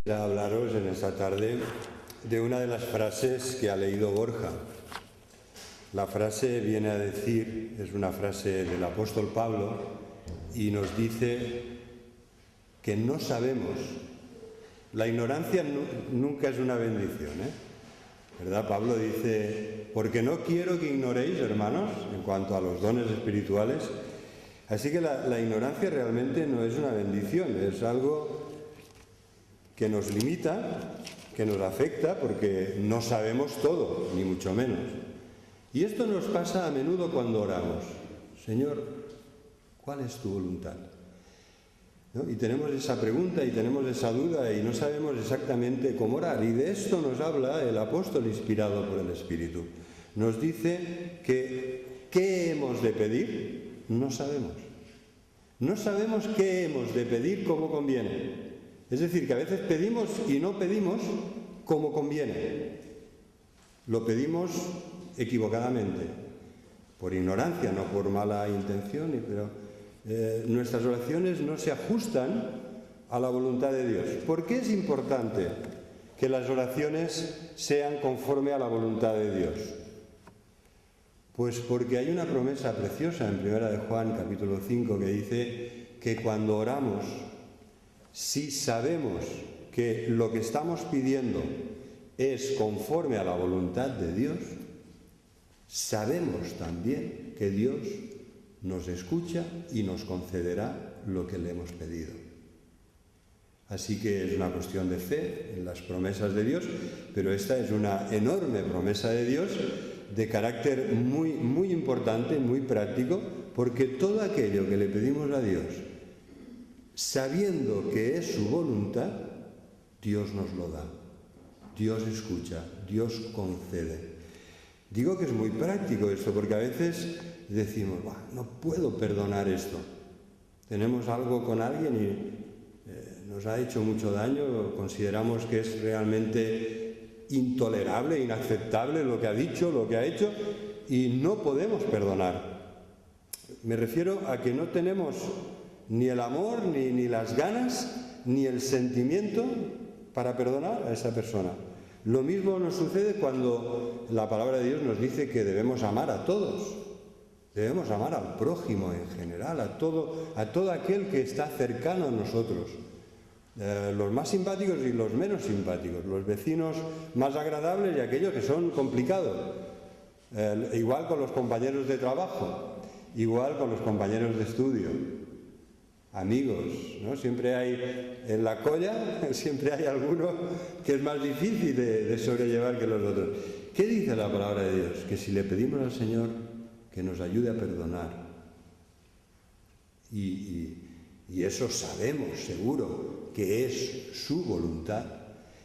Quisiera hablaros en esta tarde de una de las frases que ha leído Borja. La frase viene a decir, es una frase del apóstol Pablo, y nos dice que no sabemos. La ignorancia nunca es una bendición, ¿verdad? Pablo dice, porque no quiero que ignoréis, hermanos, en cuanto a los dones espirituales. Así que la ignorancia realmente no es una bendición, es algo que nos limita, que nos afecta, porque no sabemos todo, ni mucho menos. Y esto nos pasa a menudo cuando oramos. Señor, ¿cuál es tu voluntad? ¿No? Y tenemos esa pregunta y tenemos esa duda y no sabemos exactamente cómo orar. Y de esto nos habla el apóstol inspirado por el Espíritu. Nos dice que ¿qué hemos de pedir? No sabemos. No sabemos qué hemos de pedir como conviene. Es decir, que a veces pedimos y no pedimos como conviene. Lo pedimos equivocadamente, por ignorancia, no por mala intención, pero nuestras oraciones no se ajustan a la voluntad de Dios. ¿Por qué es importante que las oraciones sean conforme a la voluntad de Dios? Pues porque hay una promesa preciosa en 1 de Juan capítulo 5 que dice que cuando oramos, si sabemos que lo que estamos pidiendo es conforme a la voluntad de Dios, sabemos también que Dios nos escucha y nos concederá lo que le hemos pedido. Así que es una cuestión de fe en las promesas de Dios, pero esta es una enorme promesa de Dios de carácter muy, muy importante, muy práctico, porque todo aquello que le pedimos a Dios, sabiendo que es su voluntad, Dios nos lo da. Dios escucha, Dios concede. Digo que es muy práctico esto, porque a veces decimos, no puedo perdonar esto. Tenemos algo con alguien y nos ha hecho mucho daño, consideramos que es realmente intolerable, inaceptable lo que ha dicho, lo que ha hecho, y no podemos perdonar. Me refiero a que no tenemos ni el amor, ni las ganas, ni el sentimiento para perdonar a esa persona. Lo mismo nos sucede cuando la palabra de Dios nos dice que debemos amar a todos. Debemos amar al prójimo en general, a todo aquel que está cercano a nosotros. Los más simpáticos y los menos simpáticos, los vecinos más agradables y aquellos que son complicados. Igual con los compañeros de trabajo, igual con los compañeros de estudio. Amigos, ¿no? Siempre hay en la colla, siempre hay alguno que es más difícil de sobrellevar que los otros. ¿Qué dice la palabra de Dios? Que si le pedimos al Señor que nos ayude a perdonar, y eso sabemos seguro que es su voluntad,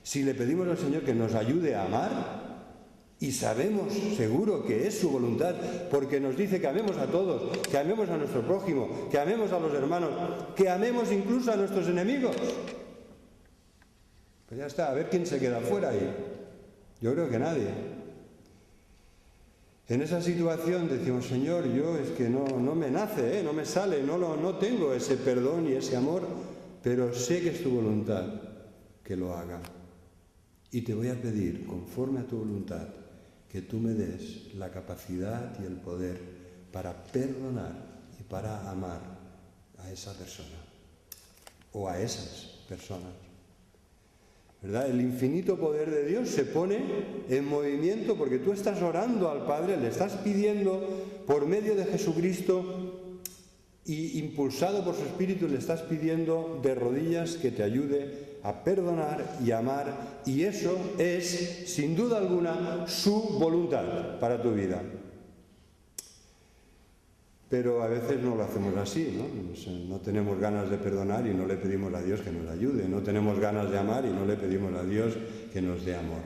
si le pedimos al Señor que nos ayude a amar, y sabemos seguro que es su voluntad, porque nos dice que amemos a todos, que amemos a nuestro prójimo, que amemos a los hermanos, que amemos incluso a nuestros enemigos. Pues ya está, a ver quién se queda fuera ahí. Yo creo que nadie. En esa situación decimos, Señor, yo es que no me nace, no me sale, no tengo ese perdón y ese amor, pero sé que es tu voluntad que lo haga. Y te voy a pedir, conforme a tu voluntad, que tú me des la capacidad y el poder para perdonar y para amar a esa persona o a esas personas. ¿Verdad? El infinito poder de Dios se pone en movimiento porque tú estás orando al Padre, le estás pidiendo por medio de Jesucristo y impulsado por su Espíritu le estás pidiendo de rodillas que te ayude a perdonar y amar, y eso es, sin duda alguna, su voluntad para tu vida. Pero a veces no lo hacemos así, ¿no? No tenemos ganas de perdonar y no le pedimos a Dios que nos ayude, no tenemos ganas de amar y no le pedimos a Dios que nos dé amor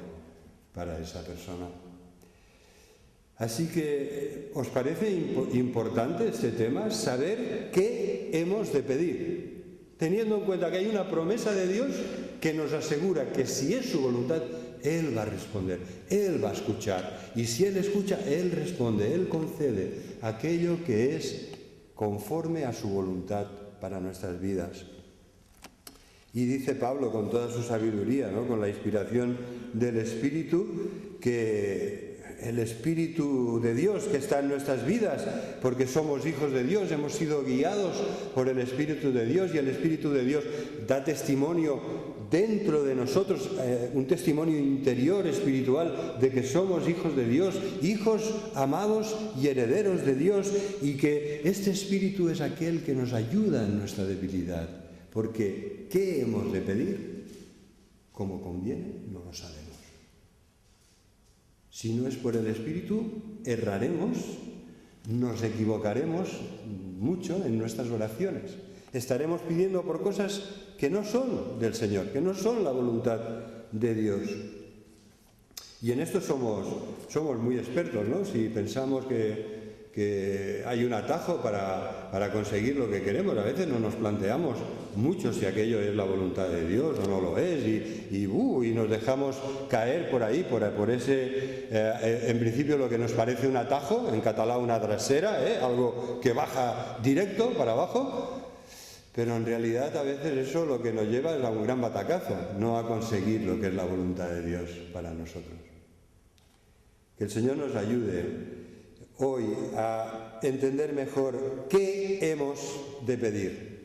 para esa persona. Así que, ¿os parece importante este tema? Saber qué hemos de pedir, teniendo en cuenta que hay una promesa de Dios que nos asegura que si es su voluntad, Él va a responder, Él va a escuchar. Y si Él escucha, Él responde, Él concede aquello que es conforme a su voluntad para nuestras vidas. Y dice Pablo con toda su sabiduría, ¿no?, con la inspiración del Espíritu, que el Espíritu de Dios que está en nuestras vidas, porque somos hijos de Dios, hemos sido guiados por el Espíritu de Dios, y el Espíritu de Dios da testimonio dentro de nosotros, un testimonio interior, espiritual, de que somos hijos de Dios, hijos amados y herederos de Dios, y que este Espíritu es aquel que nos ayuda en nuestra debilidad. Porque, ¿qué hemos de pedir? Como conviene, no lo sabemos. Si no es por el Espíritu, erraremos, nos equivocaremos mucho en nuestras oraciones. Estaremos pidiendo por cosas que no son del Señor, que no son la voluntad de Dios. Y en esto somos muy expertos, ¿no? Si pensamos que hay un atajo para conseguir lo que queremos, a veces no nos planteamos mucho si aquello es la voluntad de Dios o no lo es, y nos dejamos caer por ahí, por ese, en principio lo que nos parece un atajo, en catalán una trasera, algo que baja directo para abajo, pero en realidad a veces eso lo que nos lleva es a un gran batacazo, no a conseguir lo que es la voluntad de Dios para nosotros. Que el Señor nos ayude hoy a entender mejor qué hemos de pedir,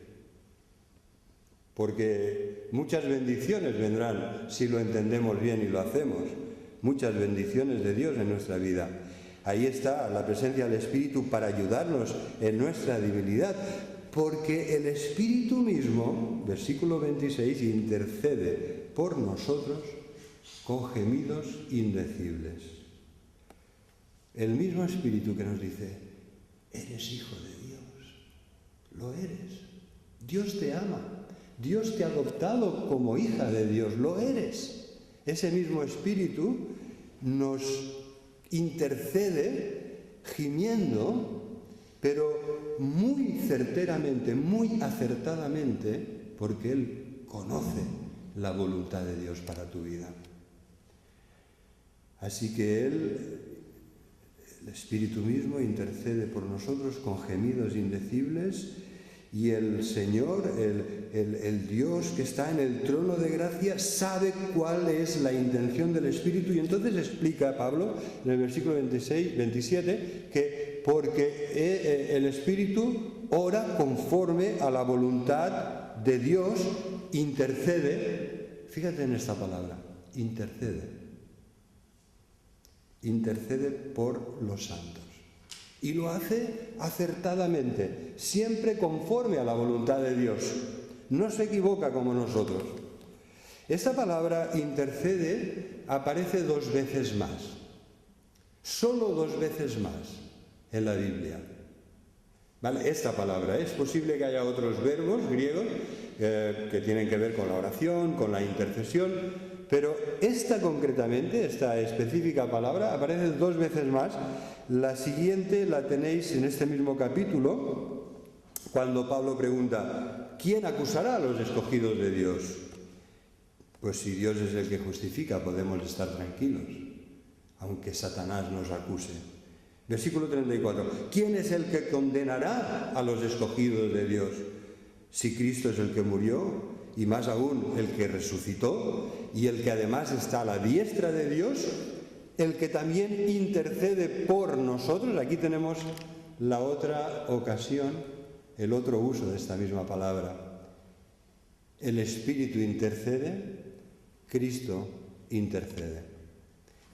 porque muchas bendiciones vendrán si lo entendemos bien y lo hacemos, muchas bendiciones de Dios en nuestra vida. Ahí está la presencia del Espíritu para ayudarnos en nuestra debilidad, porque el Espíritu mismo, versículo 26, intercede por nosotros con gemidos indecibles. El mismo Espíritu que nos dice, eres hijo de Dios, lo eres. Dios te ama, Dios te ha adoptado como hija de Dios, lo eres. Ese mismo Espíritu nos intercede gimiendo, pero muy certeramente, muy acertadamente, porque Él conoce la voluntad de Dios para tu vida. Así que el Espíritu mismo intercede por nosotros con gemidos indecibles, y el Señor, el Dios que está en el trono de gracia, sabe cuál es la intención del Espíritu, y entonces explica Pablo en el versículo 27 que porque el Espíritu ora conforme a la voluntad de Dios, intercede, fíjate en esta palabra, intercede por los santos. Y lo hace acertadamente, siempre conforme a la voluntad de Dios. No se equivoca como nosotros. Esta palabra intercede aparece 2 veces más. Solo 2 veces más en la Biblia. ¿Vale? Esta palabra. Es posible que haya otros verbos griegos que tienen que ver con la oración, con la intercesión, pero esta concretamente, esta específica palabra, aparece 2 veces más. La siguiente la tenéis en este mismo capítulo, cuando Pablo pregunta, ¿quién acusará a los escogidos de Dios? Pues si Dios es el que justifica, podemos estar tranquilos, aunque Satanás nos acuse. Versículo 34, ¿quién es el que condenará a los escogidos de Dios? Si Cristo es el que murió, y más aún el que resucitó, y el que además está a la diestra de Dios, el que también intercede por nosotros. Aquí tenemos la otra ocasión, el otro uso de esta misma palabra. El Espíritu intercede, Cristo intercede.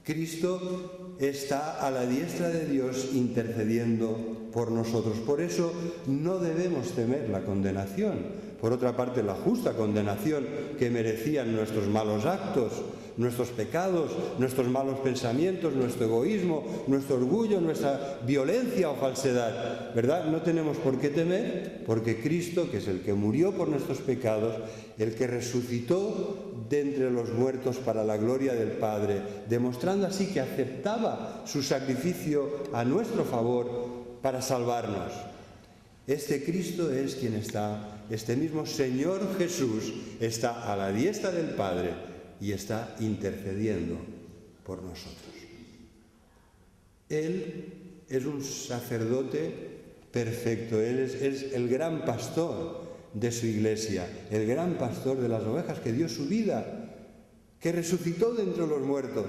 Cristo está a la diestra de Dios intercediendo por nosotros. Por eso no debemos temer la condenación. Por otra parte, la justa condenación que merecían nuestros malos actos, nuestros pecados, nuestros malos pensamientos, nuestro egoísmo, nuestro orgullo, nuestra violencia o falsedad, ¿verdad? No tenemos por qué temer, porque Cristo, que es el que murió por nuestros pecados, el que resucitó de entre los muertos para la gloria del Padre, demostrando así que aceptaba su sacrificio a nuestro favor para salvarnos. Este Cristo es quien está, este mismo Señor Jesús está a la diestra del Padre y está intercediendo por nosotros. Él es un sacerdote perfecto, Él es el gran pastor de su iglesia, el gran pastor de las ovejas que dio su vida, que resucitó de entre los muertos,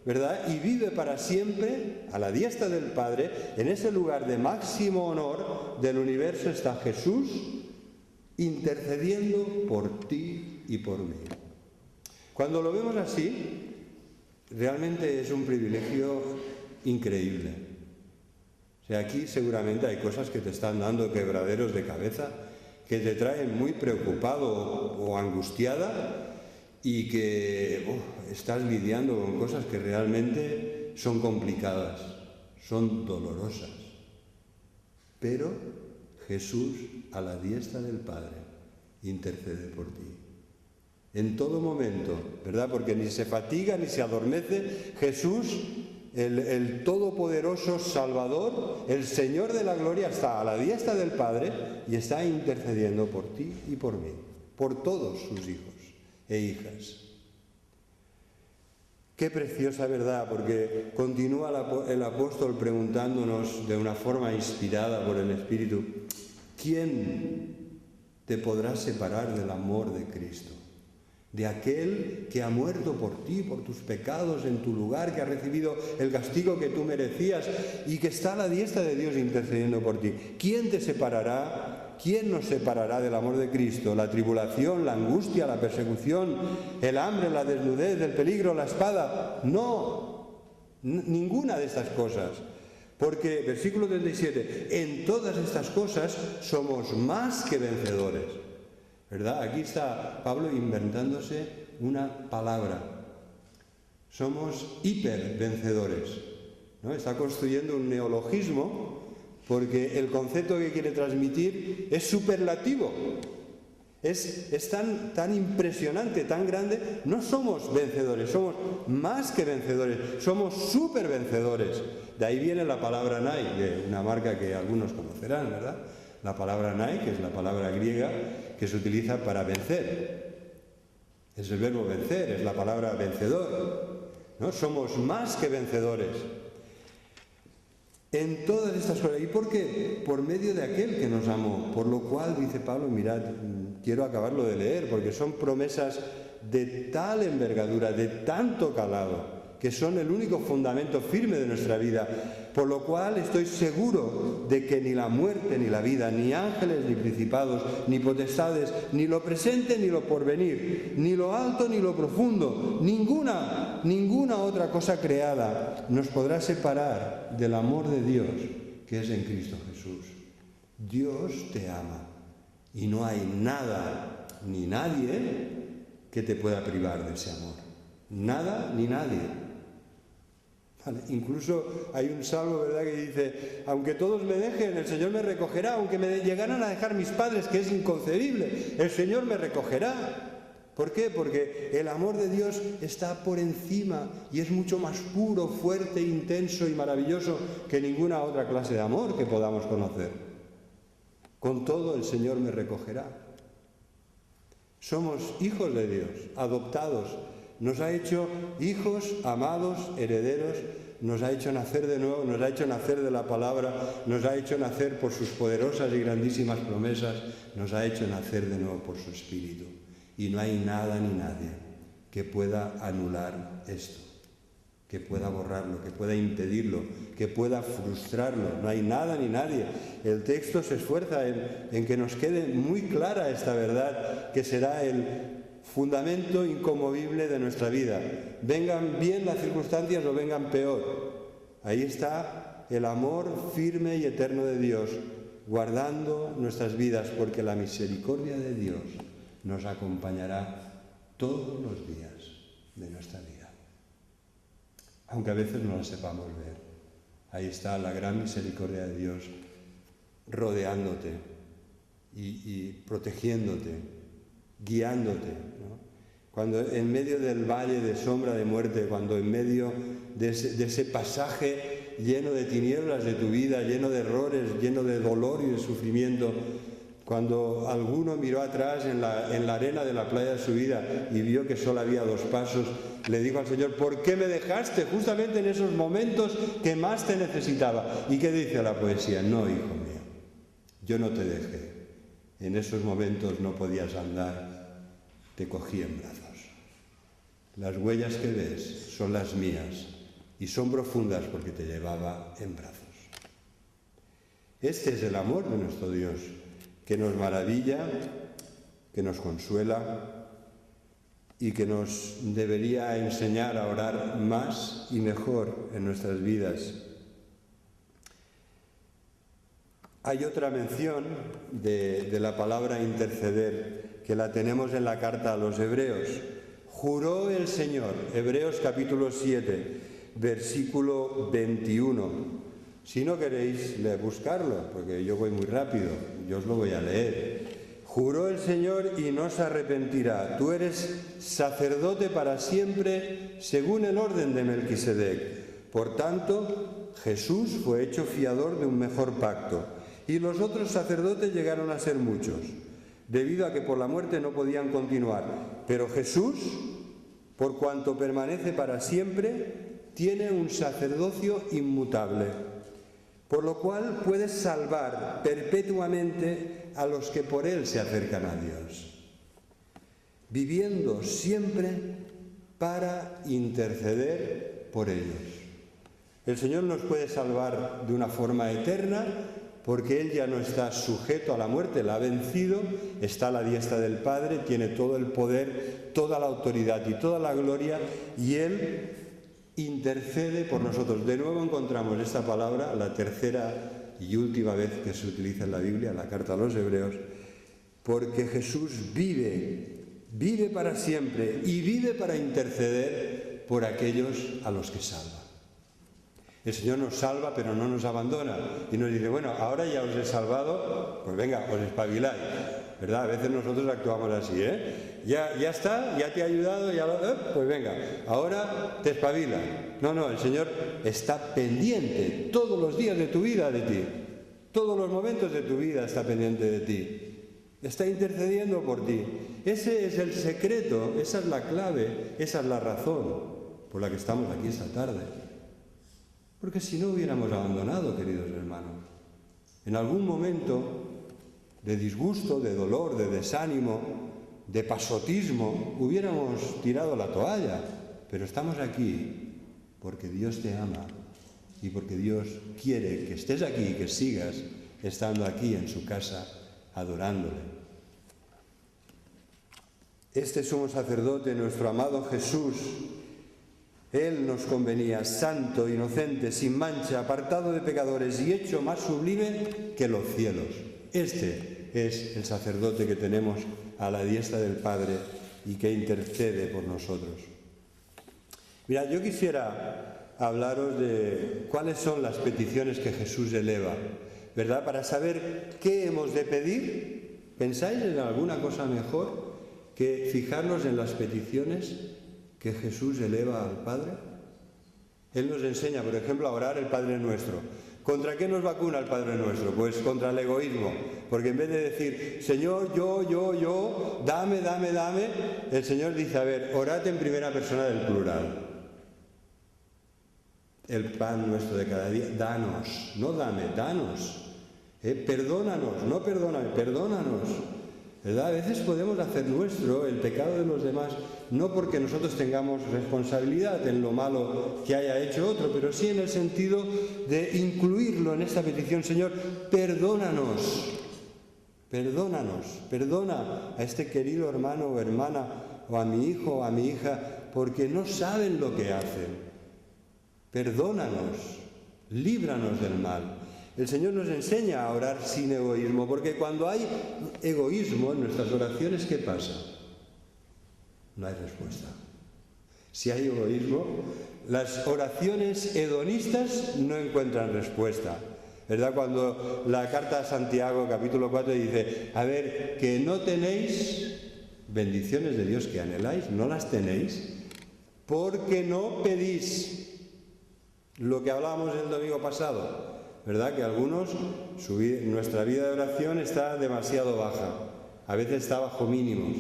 ¿verdad? Y vive para siempre a la diestra del Padre. En ese lugar de máximo honor del universo está Jesús intercediendo por ti y por mí. Cuando lo vemos así, realmente es un privilegio increíble. O sea, aquí seguramente hay cosas que te están dando quebraderos de cabeza, que te traen muy preocupado o angustiada, y que estás lidiando con cosas que realmente son complicadas, son dolorosas. Pero Jesús, a la diestra del Padre, intercede por ti. En todo momento, ¿verdad? Porque ni se fatiga ni se adormece. Jesús, el todopoderoso Salvador, el Señor de la gloria, está a la diestra del Padre y está intercediendo por ti y por mí, por todos sus hijos e hijas. Qué preciosa verdad, porque continúa el apóstol preguntándonos de una forma inspirada por el Espíritu: ¿quién te podrá separar del amor de Cristo? De aquel que ha muerto por ti, por tus pecados, en tu lugar, que ha recibido el castigo que tú merecías y que está a la diestra de Dios intercediendo por ti. ¿Quién te separará? ¿Quién nos separará del amor de Cristo? ¿La tribulación, la angustia, la persecución, el hambre, la desnudez, el peligro, la espada? No, ninguna de estas cosas. Porque, versículo 37, en todas estas cosas somos más que vencedores. ¿Verdad? Aquí está Pablo inventándose una palabra. Somos hipervencedores, ¿no? Está construyendo un neologismo, porque el concepto que quiere transmitir es superlativo. Es tan impresionante, tan grande. No somos vencedores, somos más que vencedores, somos supervencedores. De ahí viene la palabra Nike, de una marca que algunos conocerán, ¿verdad? La palabra Nike es la palabra griega que se utiliza para vencer. Es el verbo vencer, es la palabra vencedor, ¿no? Somos más que vencedores en todas estas cosas. ¿Y por qué? Por medio de aquel que nos amó. Por lo cual, dice Pablo, mirad, quiero acabarlo de leer, porque son promesas de tal envergadura, de tanto calado, que son el único fundamento firme de nuestra vida, por lo cual estoy seguro de que ni la muerte ni la vida, ni ángeles ni principados, ni potestades, ni lo presente ni lo porvenir, ni lo alto ni lo profundo, ninguna otra cosa creada nos podrá separar del amor de Dios que es en Cristo Jesús. Dios te ama y no hay nada ni nadie que te pueda privar de ese amor. Nada ni nadie. Vale. Incluso hay un salmo, ¿verdad?, que dice: aunque todos me dejen, el Señor me recogerá. Aunque me llegaran a dejar mis padres, que es inconcebible, el Señor me recogerá. ¿Por qué? Porque el amor de Dios está por encima y es mucho más puro, fuerte, intenso y maravilloso que ninguna otra clase de amor que podamos conocer. Con todo, el Señor me recogerá. Somos hijos de Dios, adoptados. Nos ha hecho hijos, amados, herederos, nos ha hecho nacer de nuevo, nos ha hecho nacer de la palabra, nos ha hecho nacer por sus poderosas y grandísimas promesas, nos ha hecho nacer de nuevo por su Espíritu. Y no hay nada ni nadie que pueda anular esto, que pueda borrarlo, que pueda impedirlo, que pueda frustrarlo. No hay nada ni nadie. El texto se esfuerza en que nos quede muy clara esta verdad, que será el fundamento inconmovible de nuestra vida. Vengan bien las circunstancias o vengan peor. Ahí está el amor firme y eterno de Dios, guardando nuestras vidas, porque la misericordia de Dios nos acompañará todos los días de nuestra vida. Aunque a veces no la sepamos ver. Ahí está la gran misericordia de Dios rodeándote y protegiéndote, guiándote, ¿no? Cuando en medio del valle de sombra de muerte, cuando en medio de ese pasaje lleno de tinieblas de tu vida, lleno de errores, lleno de dolor y de sufrimiento, cuando alguno miró atrás en la arena de la playa de su vida y vio que solo había 2 pasos, le dijo al Señor: ¿por qué me dejaste justamente en esos momentos que más te necesitaba? ¿Y qué dice la poesía? No, hijo mío, yo no te dejé. en esos momentos no podías andar, te cogí en brazos. Las huellas que ves son las mías y son profundas porque te llevaba en brazos. Este es el amor de nuestro Dios, que nos maravilla, que nos consuela y que nos debería enseñar a orar más y mejor en nuestras vidas. Hay otra mención de la palabra interceder, que la tenemos en la carta a los Hebreos. Juró el Señor, Hebreos capítulo 7, versículo 21. Si no queréis buscarlo, porque yo voy muy rápido, yo os lo voy a leer. Juró el Señor y no se arrepentirá. Tú eres sacerdote para siempre, según el orden de Melquisedec. Por tanto, Jesús fue hecho fiador de un mejor pacto. Y los otros sacerdotes llegaron a ser muchos, debido a que por la muerte no podían continuar. Pero Jesús, por cuanto permanece para siempre, tiene un sacerdocio inmutable, por lo cual puede salvar perpetuamente a los que por él se acercan a Dios, viviendo siempre para interceder por ellos. El Señor nos puede salvar de una forma eterna, porque Él ya no está sujeto a la muerte, la ha vencido, está a la diestra del Padre, tiene todo el poder, toda la autoridad y toda la gloria, y Él intercede por nosotros. De nuevo encontramos esta palabra, la tercera y última vez que se utiliza en la Biblia, en la carta a los Hebreos, porque Jesús vive para siempre y vive para interceder por aquellos a los que salva. El Señor nos salva, pero no nos abandona. Y nos dice, bueno, ahora ya os he salvado, pues venga, os espabiláis. ¿Verdad? A veces nosotros actuamos así, ¿eh? Ya está, ya te ha ayudado, pues venga, ahora te espabila. No, el Señor está pendiente todos los días de tu vida de ti. Todos los momentos de tu vida está pendiente de ti. Está intercediendo por ti. Ese es el secreto, esa es la clave, esa es la razón por la que estamos aquí esta tarde. Porque si no hubiéramos abandonado, queridos hermanos, en algún momento de disgusto, de dolor, de desánimo, de pasotismo, hubiéramos tirado la toalla. Pero estamos aquí porque Dios te ama y porque Dios quiere que estés aquí y que sigas estando aquí en su casa adorándole. Este sumo sacerdote, nuestro amado Jesús, Él nos convenía santo, inocente, sin mancha, apartado de pecadores y hecho más sublime que los cielos. Este es el sacerdote que tenemos a la diestra del Padre y que intercede por nosotros. Mirad, yo quisiera hablaros de cuáles son las peticiones que Jesús eleva, ¿verdad? Para saber qué hemos de pedir. ¿Pensáis en alguna cosa mejor que fijarnos en las peticiones que Jesús eleva al Padre? Él nos enseña, por ejemplo, a orar el Padre Nuestro. ¿Contra qué nos vacuna el Padre Nuestro? Pues contra el egoísmo. Porque en vez de decir, Señor, yo, dame, el Señor dice, a ver, orad en primera persona del plural. El pan nuestro de cada día, danos, no dame, danos. Perdónanos, no perdóname, perdónanos. ¿Verdad? A veces podemos hacer nuestro el pecado de los demás, no porque nosotros tengamos responsabilidad en lo malo que haya hecho otro, pero sí en el sentido de incluirlo en esta petición. Señor, perdónanos, perdona a este querido hermano o hermana, o a mi hijo o a mi hija, porque no saben lo que hacen. Perdónanos, líbranos del mal. El Señor nos enseña a orar sin egoísmo, porque cuando hay egoísmo en nuestras oraciones, ¿qué pasa? No hay respuesta. Si hay egoísmo, las oraciones hedonistas no encuentran respuesta. ¿Verdad? Cuando la carta a Santiago, capítulo 4, dice, a ver, que no tenéis bendiciones de Dios que anheláis, no las tenéis, porque no pedís. Lo que hablábamos el domingo pasado, ¿verdad? Que algunos, nuestra vida de oración está demasiado baja, a veces está bajo mínimos,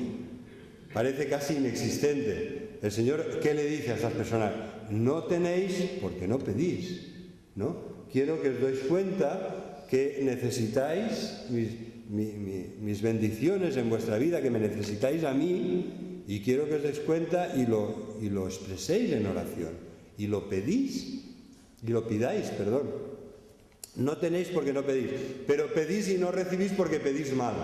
parece casi inexistente. El Señor, ¿qué le dice a estas personas? No tenéis porque no pedís, ¿no? Quiero que os deis cuenta que necesitáis mis bendiciones en vuestra vida, que me necesitáis a mí, y quiero que os des cuenta y lo expreséis en oración, y lo pedís, y lo pidáis, perdón. No tenéis porque no pedís, pero pedís y no recibís porque pedís mal.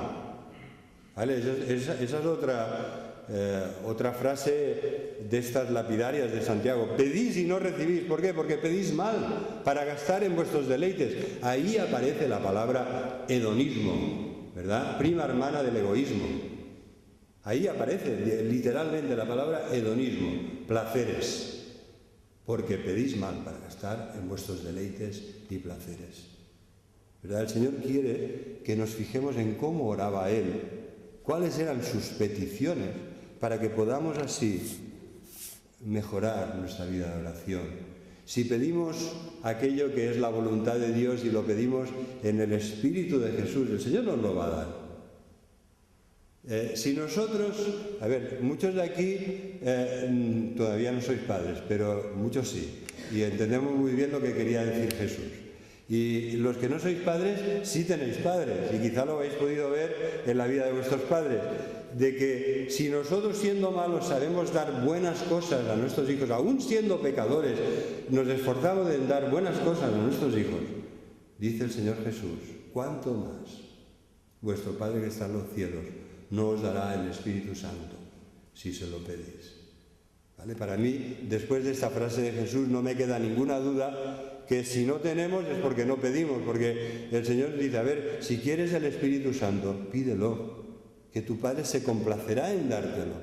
¿Vale? Esa es otra frase de estas lapidarias de Santiago. Pedís y no recibís. ¿Por qué? Porque pedís mal, para gastar en vuestros deleites. Ahí aparece la palabra hedonismo, ¿verdad? Prima hermana del egoísmo. Ahí aparece literalmente la palabra hedonismo, placeres. Porque pedís mal para gastar en vuestros deleites y placeres. ¿Verdad? El Señor quiere que nos fijemos en cómo oraba Él, cuáles eran sus peticiones, para que podamos así mejorar nuestra vida de oración. Si pedimos aquello que es la voluntad de Dios y lo pedimos en el Espíritu de Jesús, el Señor nos lo va a dar. Si nosotros, a ver, muchos de aquí todavía no sois padres, pero muchos sí, y entendemos muy bien lo que quería decir Jesús. Y los que no sois padres, sí tenéis padres, y quizá lo habéis podido ver en la vida de vuestros padres, de que si nosotros siendo malos sabemos dar buenas cosas a nuestros hijos, aún siendo pecadores, nos esforzamos en dar buenas cosas a nuestros hijos, dice el Señor Jesús, ¿cuánto más vuestro Padre que está en los cielos no os dará el Espíritu Santo si se lo pedís? ¿Vale? Para mí, después de esta frase de Jesús, no me queda ninguna duda que si no tenemos es porque no pedimos, porque el Señor dice, a ver, si quieres el Espíritu Santo, pídelo, que tu Padre se complacerá en dártelo.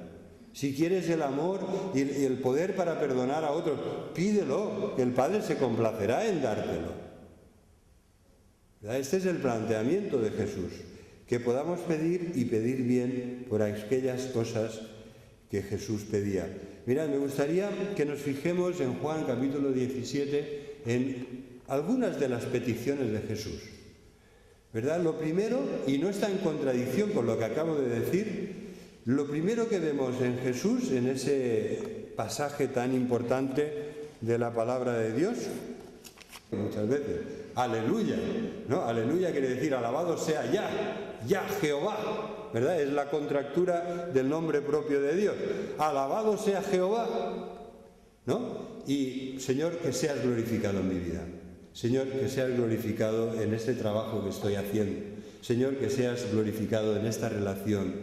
Si quieres el amor y el poder para perdonar a otros, pídelo, que el Padre se complacerá en dártelo. Este es el planteamiento de Jesús, que podamos pedir y pedir bien por aquellas cosas que Jesús pedía. Mirad, me gustaría que nos fijemos en Juan capítulo 17 en algunas de las peticiones de Jesús. ¿Verdad? Lo primero, y no está en contradicción con lo que acabo de decir, lo primero que vemos en Jesús, en ese pasaje tan importante de la palabra de Dios, muchas veces, aleluya, ¿no? Aleluya quiere decir alabado sea ya Jehová, ¿verdad? Es la contractura del nombre propio de Dios. Alabado sea Jehová, ¿no? Y Señor, que seas glorificado en mi vida. Señor, que seas glorificado en este trabajo que estoy haciendo. Señor, que seas glorificado en esta relación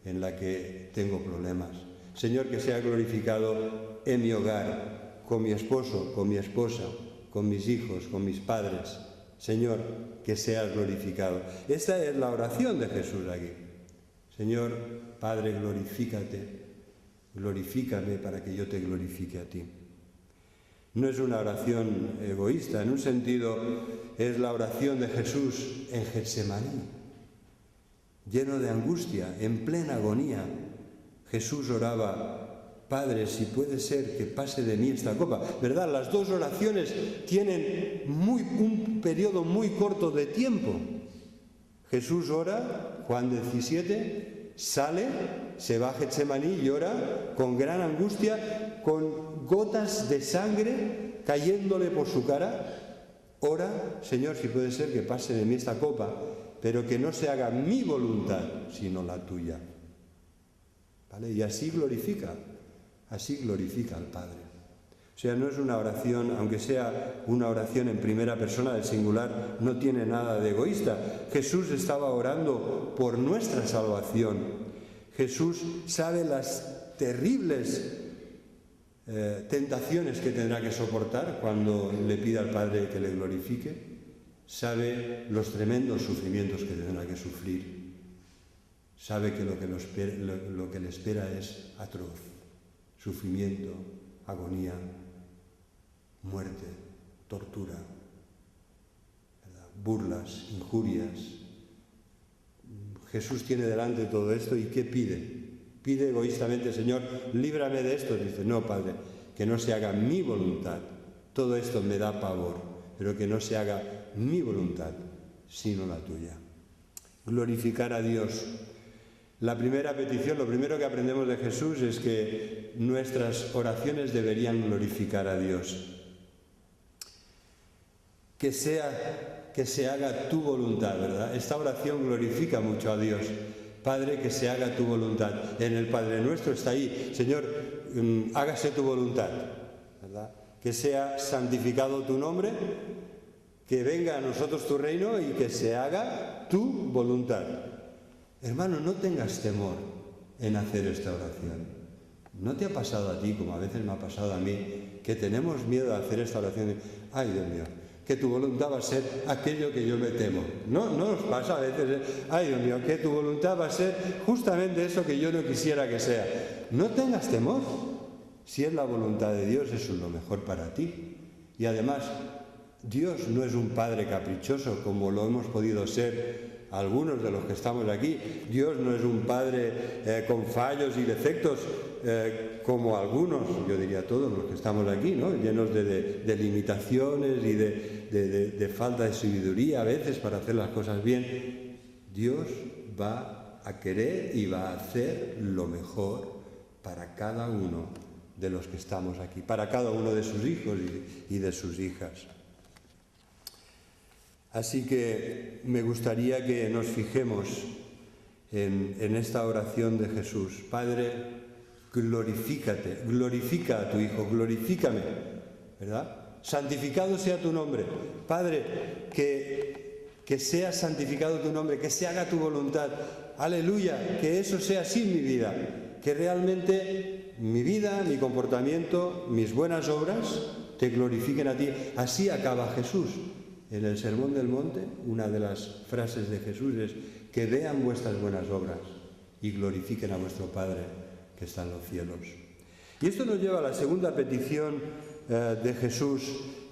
en la que tengo problemas. Señor, que seas glorificado en mi hogar, con mi esposo, con mi esposa, con mis hijos, con mis padres. Señor, que seas glorificado. Esta es la oración de Jesús aquí. Señor, Padre, glorifícame para que yo te glorifique a ti. No es una oración egoísta, en un sentido es la oración de Jesús en Getsemaní, lleno de angustia, en plena agonía. Jesús oraba, Padre, si puede ser que pase de mí esta copa. ¿Verdad? Las dos oraciones tienen un periodo muy corto de tiempo. Jesús ora, Juan 17, sale, se va a Getsemaní y ora con gran angustia, con gotas de sangre cayéndole por su cara. Ora, Señor, si puede ser que pase de mí esta copa, pero que no se haga mi voluntad, sino la tuya. ¿Vale? Y así glorifica al Padre. O sea, no es una oración, aunque sea una oración en primera persona del singular, no tiene nada de egoísta. Jesús estaba orando por nuestra salvación. Jesús sabe las terribles tentaciones que tendrá que soportar cuando le pida al Padre que le glorifique. Sabe los tremendos sufrimientos que tendrá que sufrir. Sabe que lo que le espera es atroz. Sufrimiento, agonía, muerte, tortura, ¿verdad? Burlas, injurias. Jesús tiene delante todo esto y ¿qué pide? Pide egoístamente, Señor, líbrame de esto. Dice, no, Padre, que no se haga mi voluntad. Todo esto me da pavor, pero que no se haga mi voluntad, sino la tuya. Glorificar a Dios. La primera petición, lo primero que aprendemos de Jesús es que nuestras oraciones deberían glorificar a Dios. Que sea que se haga tu voluntad, ¿verdad? Esta oración glorifica mucho a Dios. Padre, que se haga tu voluntad. En el Padre Nuestro está ahí, Señor, hágase tu voluntad, ¿verdad? Que sea santificado tu nombre, que venga a nosotros tu reino y que se haga tu voluntad. Hermano, no tengas temor en hacer esta oración. ¿No te ha pasado a ti, como a veces me ha pasado a mí, que tenemos miedo de hacer esta oración? Ay, Dios mío, que tu voluntad va a ser aquello que yo me temo. No nos pasa a veces, ay, Dios mío, que tu voluntad va a ser justamente eso que yo no quisiera que sea. No tengas temor. Si es la voluntad de Dios, eso es lo mejor para ti. Y además, Dios no es un Padre caprichoso como lo hemos podido ser algunos de los que estamos aquí. Dios no es un Padre con fallos y defectos como algunos, yo diría todos los que estamos aquí, ¿no? Llenos de limitaciones y de falta de sabiduría a veces para hacer las cosas bien. Dios va a querer y va a hacer lo mejor para cada uno de los que estamos aquí, para cada uno de sus hijos y de sus hijas. Así que me gustaría que nos fijemos en esta oración de Jesús. Padre, glorifícate, glorifica a tu Hijo, glorifícame, ¿verdad? Santificado sea tu nombre. Padre, que sea santificado tu nombre, que se haga tu voluntad. Aleluya, que eso sea así en mi vida, que realmente mi vida, mi comportamiento, mis buenas obras te glorifiquen a ti. Así acaba Jesús. En el Sermón del Monte, una de las frases de Jesús es que vean vuestras buenas obras y glorifiquen a vuestro Padre que está en los cielos. Y esto nos lleva a la segunda petición de Jesús.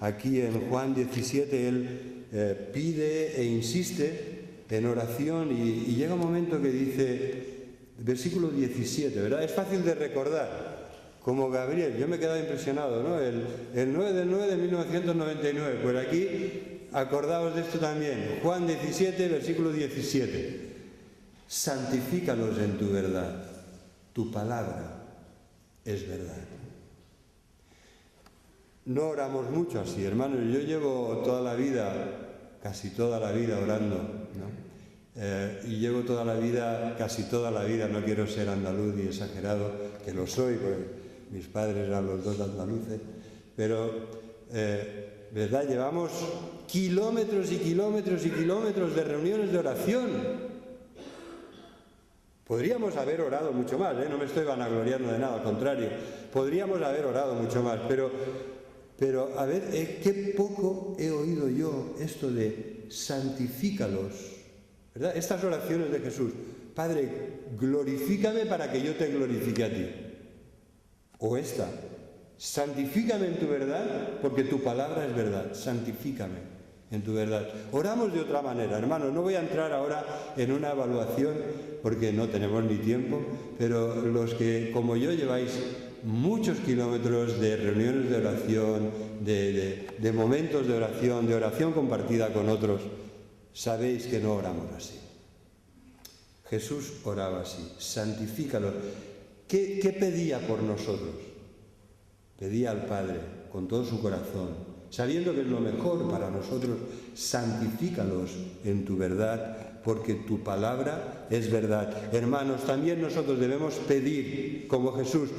Aquí en Juan 17, Él pide e insiste en oración y llega un momento que dice, versículo 17, ¿verdad? Es fácil de recordar, como Gabriel. Yo me he quedado impresionado, ¿no? El 9 del 9 de 1999, por aquí. Acordaos de esto también, Juan 17, versículo 17. Santifícalos en tu verdad, tu palabra es verdad. No oramos mucho así, hermanos. Yo llevo toda la vida, casi toda la vida orando, ¿no? Y llevo toda la vida, casi toda la vida, no quiero ser andaluz y exagerado, que lo soy, porque mis padres eran los dos andaluces, pero... ¿verdad? Llevamos kilómetros y kilómetros y kilómetros de reuniones de oración. Podríamos haber orado mucho más, no me estoy vanagloriando de nada, al contrario. Podríamos haber orado mucho más, pero a ver, qué poco he oído yo esto de santifícalos, ¿verdad? Estas oraciones de Jesús. Padre, glorifícame para que yo te glorifique a ti. O esta. Santifícame en tu verdad, porque tu palabra es verdad. Santifícame en tu verdad. Oramos de otra manera, hermanos. No voy a entrar ahora en una evaluación, porque no tenemos ni tiempo, pero los que, como yo, lleváis muchos kilómetros de reuniones de oración, de momentos de oración compartida con otros, sabéis que no oramos así. Jesús oraba así. Santifícalo. ¿Qué pedía por nosotros? Pedía al Padre con todo su corazón, sabiendo que es lo mejor para nosotros. Santifícalos en tu verdad, porque tu palabra es verdad. Hermanos, también nosotros debemos pedir, como Jesús,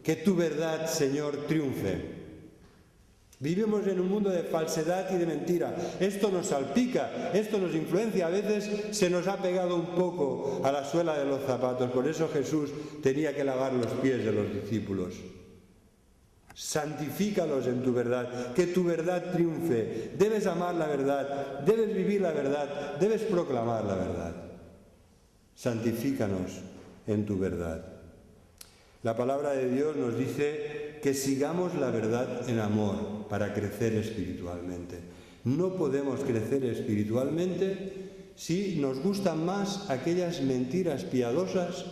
que tu verdad, Señor, triunfe. Vivimos en un mundo de falsedad y de mentira. Esto nos salpica, esto nos influencia. A veces se nos ha pegado un poco a la suela de los zapatos. Por eso Jesús tenía que lavar los pies de los discípulos. Santifícalos en tu verdad, que tu verdad triunfe. Debes amar la verdad, debes vivir la verdad, debes proclamar la verdad. Santifícanos en tu verdad. La palabra de Dios nos dice que sigamos la verdad en amor para crecer espiritualmente. No podemos crecer espiritualmente si nos gustan más aquellas mentiras piadosas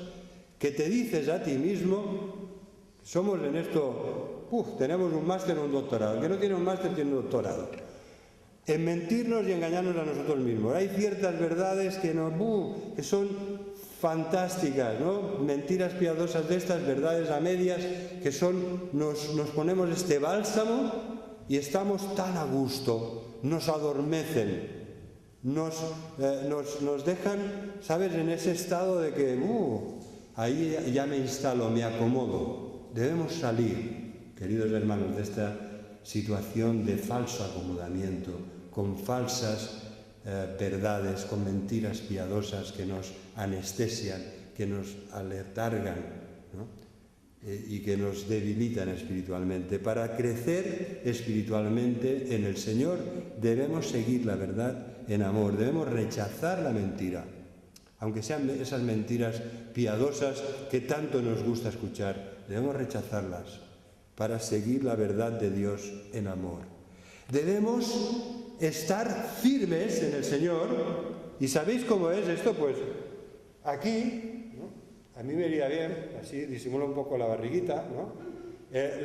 que te dices a ti mismo. Somos en esto... tenemos un máster o un doctorado. El que no tiene un máster tiene un doctorado. En mentirnos y engañarnos a nosotros mismos. Hay ciertas verdades que son fantásticas, ¿no? Mentiras piadosas de estas, verdades a medias, que nos ponemos este bálsamo y estamos tan a gusto, nos adormecen. nos dejan, ¿sabes?, en ese estado de que, ahí ya me instalo, me acomodo. Debemos salir, queridos hermanos, de esta situación de falso acomodamiento, con falsas verdades, con mentiras piadosas que nos anestesian, que nos aletargan, ¿no?, y que nos debilitan espiritualmente. Para crecer espiritualmente en el Señor debemos seguir la verdad en amor, debemos rechazar la mentira, aunque sean esas mentiras piadosas que tanto nos gusta escuchar, debemos rechazarlas para seguir la verdad de Dios en amor. Debemos estar firmes en el Señor. ¿Y sabéis cómo es esto? Pues aquí, ¿no?, a mí me iría bien, así disimula un poco la barriguita, ¿no?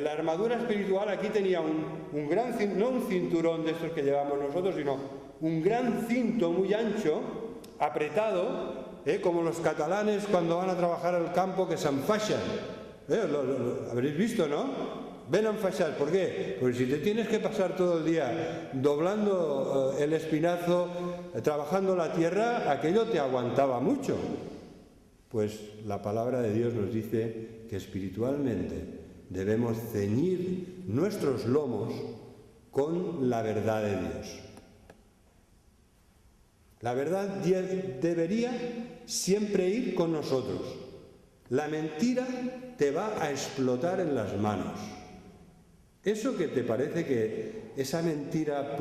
La armadura espiritual aquí tenía un gran, no un cinturón de estos que llevamos nosotros, sino un gran cinto muy ancho, apretado, como los catalanes cuando van a trabajar al campo que se enfaixan. Lo habréis visto, ¿no? Ven a enfaixar. ¿Por qué? Porque si te tienes que pasar todo el día doblando el espinazo, trabajando la tierra, aquello te aguantaba mucho. Pues la palabra de Dios nos dice que espiritualmente debemos ceñir nuestros lomos con la verdad de Dios. La verdad debería siempre ir con nosotros. La mentira te va a explotar en las manos. Eso que te parece que esa mentira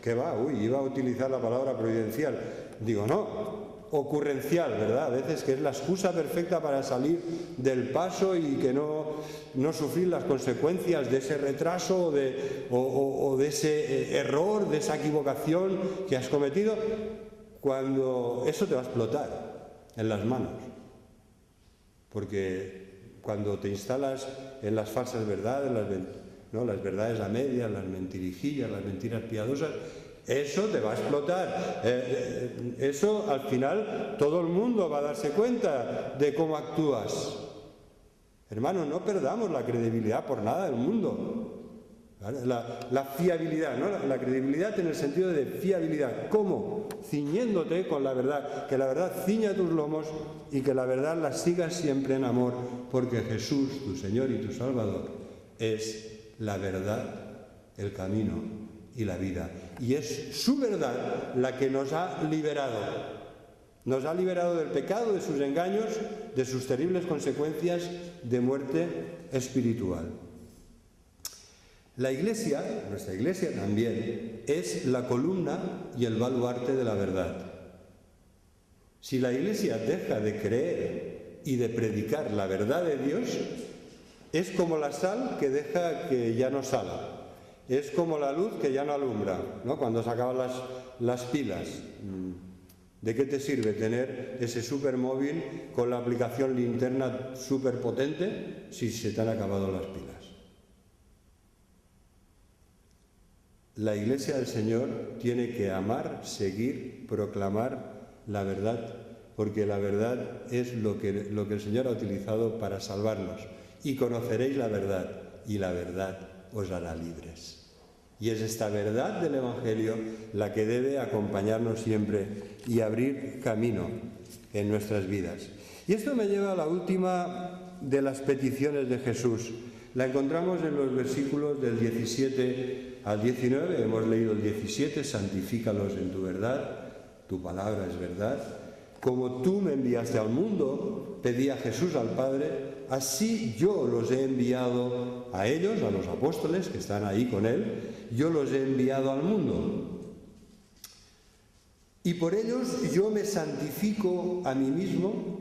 iba a utilizar la palabra providencial. Digo, no. Ocurrencial, ¿verdad? A veces que es la excusa perfecta para salir del paso y que no sufrir las consecuencias de ese retraso o de ese error, de esa equivocación que has cometido, cuando eso te va a explotar en las manos. Porque cuando te instalas en las falsas verdades, las verdades a medias, las mentirijillas, las mentiras piadosas, eso te va a explotar. Eso al final todo el mundo va a darse cuenta de cómo actúas. Hermanos, no perdamos la credibilidad por nada del mundo. ¿Vale? La fiabilidad, ¿no? La credibilidad en el sentido de fiabilidad. ¿Cómo? Ciñéndote con la verdad. Que la verdad ciña tus lomos y que la verdad la sigas siempre en amor, porque Jesús, tu Señor y tu Salvador, es la verdad, el camino y la vida. Y es su verdad la que nos ha liberado. Nos ha liberado del pecado, de sus engaños, de sus terribles consecuencias de muerte espiritual. La Iglesia, nuestra Iglesia también, es la columna y el baluarte de la verdad. Si la Iglesia deja de creer y de predicar la verdad de Dios, es como la sal que deja que ya no sala. Es como la luz que ya no alumbra, ¿no? Cuando se acaban las pilas. ¿De qué te sirve tener ese supermóvil con la aplicación linterna superpotente si se te han acabado las pilas? La Iglesia del Señor tiene que amar, seguir, proclamar la verdad, porque la verdad es lo que el Señor ha utilizado para salvarnos. Y conoceréis la verdad, y la verdad os hará libres. Y es esta verdad del Evangelio la que debe acompañarnos siempre y abrir camino en nuestras vidas. Y esto me lleva a la última de las peticiones de Jesús. La encontramos en los versículos del 17 al 19. Hemos leído el 17, santifícalos en tu verdad, tu palabra es verdad. Como tú me enviaste al mundo, pedía Jesús al Padre, así yo los he enviado a ellos, a los apóstoles que están ahí con él, yo los he enviado al mundo. Y por ellos yo me santifico a mí mismo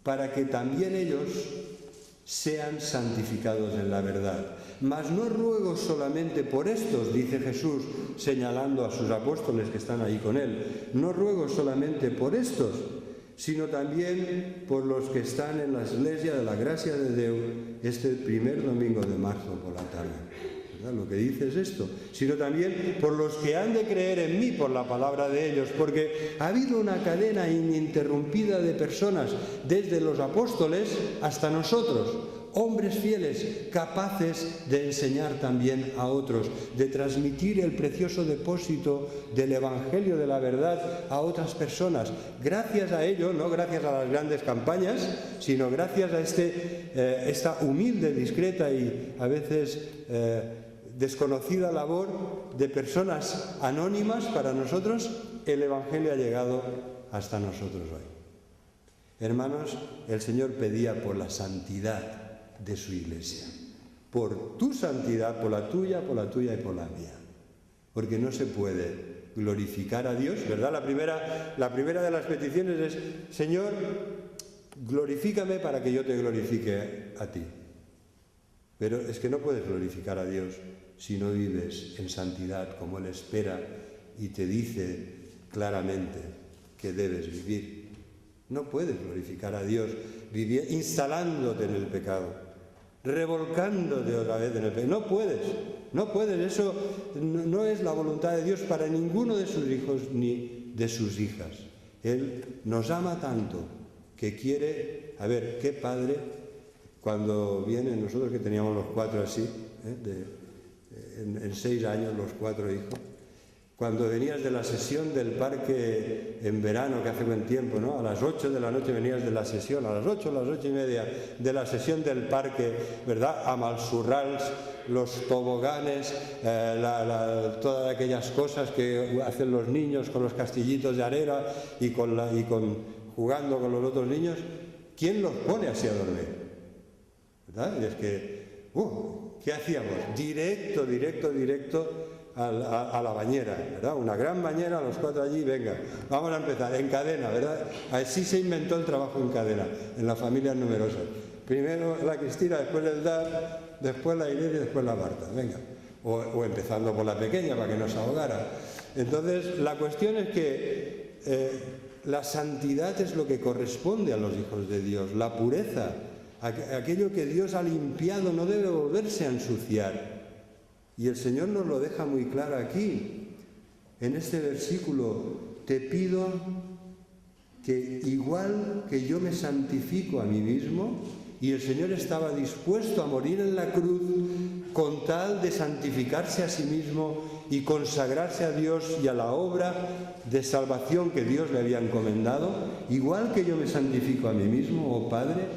para que también ellos sean santificados en la verdad. Mas no ruego solamente por estos, dice Jesús, señalando a sus apóstoles que están ahí con él, no ruego solamente por estos, sino también por los que están en la Iglesia de la Gracia de Dios este primer domingo de marzo por la tarde. ¿Verdad? Lo que dice es esto, sino también por los que han de creer en mí por la palabra de ellos, porque ha habido una cadena ininterrumpida de personas, desde los apóstoles hasta nosotros, hombres fieles, capaces de enseñar también a otros, de transmitir el precioso depósito del Evangelio de la verdad a otras personas. Gracias a ello, no gracias a las grandes campañas, sino gracias a esta humilde, discreta y a veces desconocida labor de personas anónimas para nosotros, el Evangelio ha llegado hasta nosotros hoy. Hermanos, el Señor pedía por la santidad de su Iglesia, por tu santidad, por la tuya y por la mía, porque no se puede glorificar a Dios, ¿verdad? La primera de las peticiones es: Señor, glorifícame para que yo te glorifique a ti. Pero es que no puedes glorificar a Dios si no vives en santidad como Él espera y te dice claramente que debes vivir. No puedes glorificar a Dios instalándote en el pecado, revolcándote otra vez en el pecado. No puedes. Eso no es la voluntad de Dios para ninguno de sus hijos ni de sus hijas. Él nos ama tanto que quiere, a ver, qué padre, cuando vienen nosotros que teníamos los 4 así, en 6 años los 4 hijos, cuando venías de la sesión del parque en verano, que hace buen tiempo, ¿no? A las 8 de la noche venías de la sesión, a las 8 y media de la sesión del parque, ¿verdad? A Malsurrals, los toboganes, todas aquellas cosas que hacen los niños con los castillitos de arena y jugando con los otros niños. ¿Quién los pone así a dormir? ¿Verdad? Y es que, ¿qué hacíamos? Directo a la bañera, ¿verdad? Una gran bañera, los 4 allí, venga, vamos a empezar, en cadena, ¿verdad? Así se inventó el trabajo en cadena, en las familias numerosas. Primero la Cristina, después el Dar, después la Irene y después la Marta, venga. O empezando por la pequeña para que no se ahogara. Entonces, la cuestión es que la santidad es lo que corresponde a los hijos de Dios, la pureza, aquello que Dios ha limpiado no debe volverse a ensuciar. Y el Señor nos lo deja muy claro aquí, en este versículo: te pido que igual que yo me santifico a mí mismo, y el Señor estaba dispuesto a morir en la cruz con tal de santificarse a sí mismo y consagrarse a Dios y a la obra de salvación que Dios le había encomendado, igual que yo me santifico a mí mismo, oh Padre,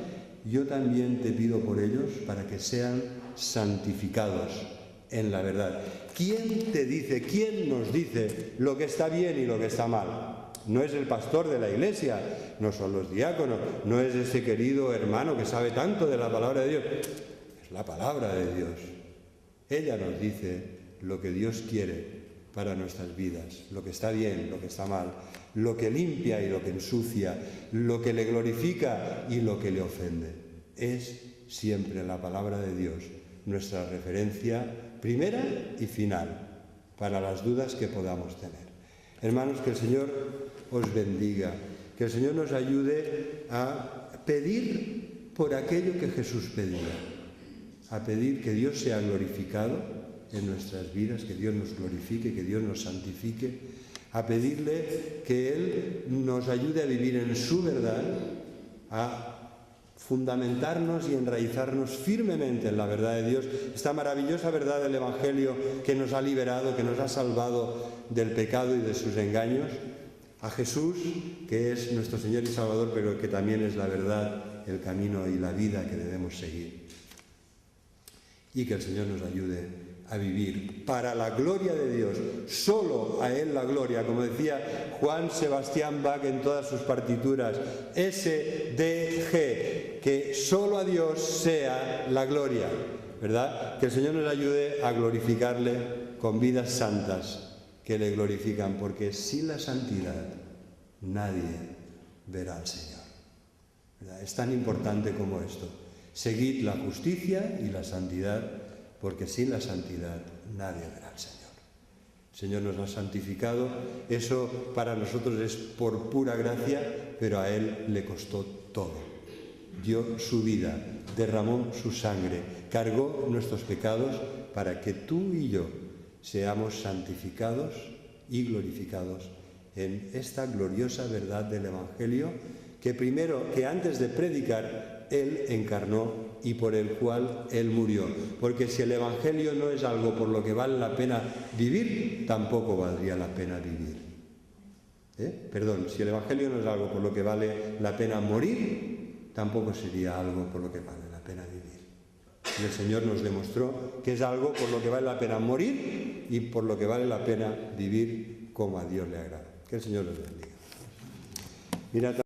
yo también te pido por ellos para que sean santificados en la verdad. ¿Quién te dice, quién nos dice lo que está bien y lo que está mal? No es el pastor de la iglesia, no son los diáconos, no es ese querido hermano que sabe tanto de la palabra de Dios. Es la palabra de Dios. Ella nos dice lo que Dios quiere para nuestras vidas, lo que está bien, lo que está mal, lo que limpia y lo que ensucia, lo que le glorifica y lo que le ofende. Es siempre la palabra de Dios nuestra referencia primera y final para las dudas que podamos tener. Hermanos, que el Señor os bendiga, que el Señor nos ayude a pedir por aquello que Jesús pedía, a pedir que Dios sea glorificado en nuestras vidas, que Dios nos glorifique, que Dios nos santifique, a pedirle que Él nos ayude a vivir en su verdad, a fundamentarnos y enraizarnos firmemente en la verdad de Dios, esta maravillosa verdad del Evangelio que nos ha liberado, que nos ha salvado del pecado y de sus engaños, a Jesús, que es nuestro Señor y Salvador, pero que también es la verdad, el camino y la vida que debemos seguir. Y que el Señor nos ayude a vivir para la gloria de Dios, solo a Él la gloria, como decía Juan Sebastián Bach en todas sus partituras, SDG, que solo a Dios sea la gloria, ¿verdad? Que el Señor nos ayude a glorificarle con vidas santas que le glorifican, porque sin la santidad nadie verá al Señor, ¿verdad? Es tan importante como esto: seguid la justicia y la santidad, porque sin la santidad nadie verá al Señor. El Señor nos ha santificado, eso para nosotros es por pura gracia, pero a Él le costó todo. Dio su vida, derramó su sangre, cargó nuestros pecados para que tú y yo seamos santificados y glorificados en esta gloriosa verdad del Evangelio que antes de predicar, Él encarnó y por el cual Él murió. Porque si el Evangelio no es algo por lo que vale la pena vivir, tampoco valdría la pena vivir. Perdón, si el Evangelio no es algo por lo que vale la pena morir, tampoco sería algo por lo que vale la pena vivir. Y el Señor nos demostró que es algo por lo que vale la pena morir y por lo que vale la pena vivir como a Dios le agrada. Que el Señor los bendiga. Mira,